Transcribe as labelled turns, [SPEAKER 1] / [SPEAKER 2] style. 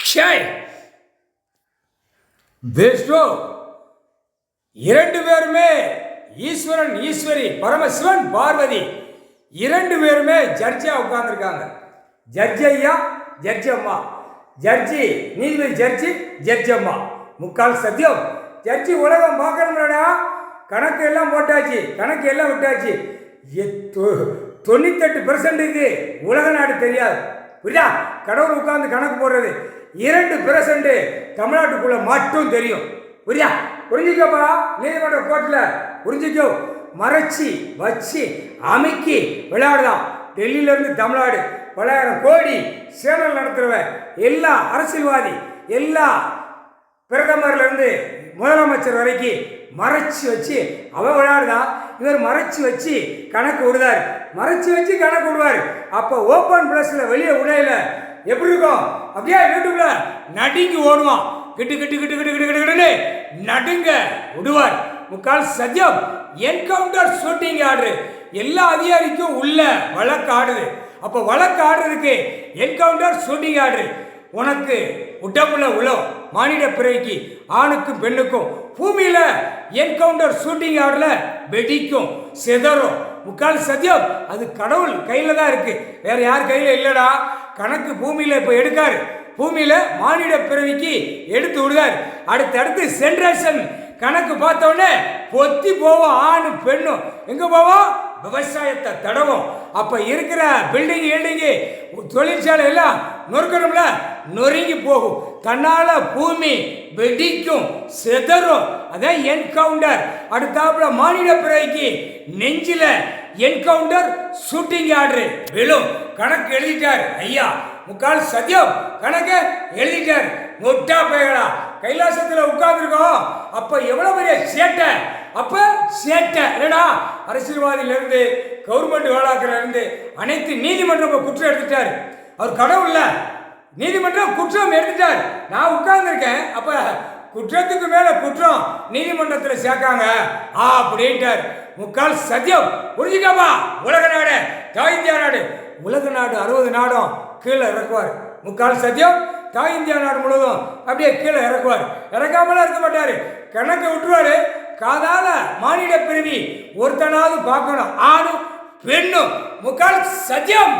[SPEAKER 1] ஷாய் Bairstow இரண்டு பேருமே ஈஸ்வரன் ஈஸ்வரி பரமசிவன் பார்வதி இரண்டு பேருமே ஜட்ஜியா உட்கார்ந்துருக்காங்க. ஜட்ஜி ஐயா, ஜட்ஜி அம்மா. ஜட்ஜி நீதிபதி, ஜட்ஜி ஜட்ஜி அம்மா. முக்கால் சத்தியம். ஜட்ஜி உலகம் பார்க்கணும்லடா, கணக்கு எல்லாம் போட்டாச்சு, கணக்கு எல்லாம் விட்டாச்சு. 98% உலக நாடு தெரியாது. புரியுதா? கடவுள் உட்கார்ந்து கணக்கு போடுறது 2% தமிழ்நாட்டுக்குள்ள மட்டும் தெரியும். புரியா? புரிஞ்சுக்கப்பா. நீதிமன்ற கோர்ட்டில் புரிஞ்சுக்கோ. மறைச்சி வச்சு அமைக்கி விளையாடுதான். டெல்லியிலேருந்து தமிழ்நாடு பலாயிரம் கோடி சேனல் நடத்துகிறவன், எல்லா அரசியல்வாதி, எல்லா பிரதமர்லேருந்து முதலமைச்சர் வரைக்கும் மறைச்சி வச்சு அவன் விளையாடுதான். இவர் மறைச்சி வச்சு கணக்கு விடுதார், மறைச்சி வச்சு கணக்கு விடுவார். அப்போ ஓப்பன் பிளஸில் வெளியே விடையில எப்படி இருக்கும்? அப்படியே யூடியூப்ல நடுங்கி ஓடுவான். கிட்டு கிட்டு கிட்டு கிட்டு கிட்டு கிட்டுன்னு நடுங்க விடுவார். முக்கால் சத்தியம். என்கவுண்டர் ஷூட்டிங் ஆர்டரு எல்லா அதிகாரிக்கும் உள்ள வழக்கு ஆடுது. அப்போ வழக்கு ஆடுறதுக்கு என்கவுண்டர் ஷூட்டிங் ஆர்டரு. உனக்கு உடம்புல உழவு மானிட பிறவிக்கு ஆணுக்கும் பெண்ணுக்கும் பூமியில என்கவுண்டர் ஷூட்டிங் ஆர்டரில் வெடிக்கும், செதறும். முக்கால் சத்தியம். அது கடவுள் கையில தான் இருக்கு, வேற யார் கையில இல்லடா. கணக்கு பூமியில இப்ப எடுக்காரு, பூமியில மானிட பிறவிக்கு எடுத்து விடுதார். அடுத்தடுத்து ஜெனரேஷன் கணக்கு பார்த்தோன்னே பொத்தி போவோம். ஆணும் பெண்ணும் எங்க போவோம்? விவசாயத்தை தடவும். அப்ப இருக்கிற பில்டிங் எல்டிங்கு தொழிற்சாலை எல்லாம் நொறுக்கணும்ல, நொறுங்கி போகும். தன்னால பூமி வெடிக்கும், செதறும். அதான் என்கவுண்டர். அடுத்தாப்புல மானிட பிறவிக்கு நெஞ்சில என்கவுண்டர் ஷூட்டிங் ஆர்டர் விழும். கணக்கு எழுதிட்டார் ஐயா. முக்கால் சத்தியம். கணக்கு எழுதிட்டார். முட்டா பயங்களா கைலாசத்தில் உட்கார்ந்துருக்கோம். அப்ப எவ்வளவு பெரிய சேட்டை. அப்ப சேட்டை இல்லடா. அரசியல்வாதியிலிருந்து கவர்மெண்ட் வேளாக்கில இருந்து அனைத்து நீதிமன்றம் குற்றம் எடுத்துட்டார். அவர் கடவுள்ல நீதிமன்றம் குற்றம் எடுத்துட்டார். நான் உட்கார்ந்துருக்கேன். அப்ப குற்றத்துக்கு மேல குற்றம் நீதிமன்றத்தில் சேர்க்காங்க அப்படின்ட்டார். முக்கால் சத்தியம். புரிஞ்சுக்காமா? உலக நாடு, தாய் இந்தியா நாடு, உலக நாடு 60 நாடும் கீழே இறக்குவார். முக்கால் சத்தியம். தாய் இந்தியா நாடு முழுவதும் அப்படியே கீழே இறக்குவார். இறக்காமலாம் இருக்க மாட்டாரு, கணக்கு விட்டுருவாரு. காதால மானிட பிறவி ஒருத்தனாவது பார்க்கணும், ஆணும் பெண்ணும். முக்கால் சத்தியம்.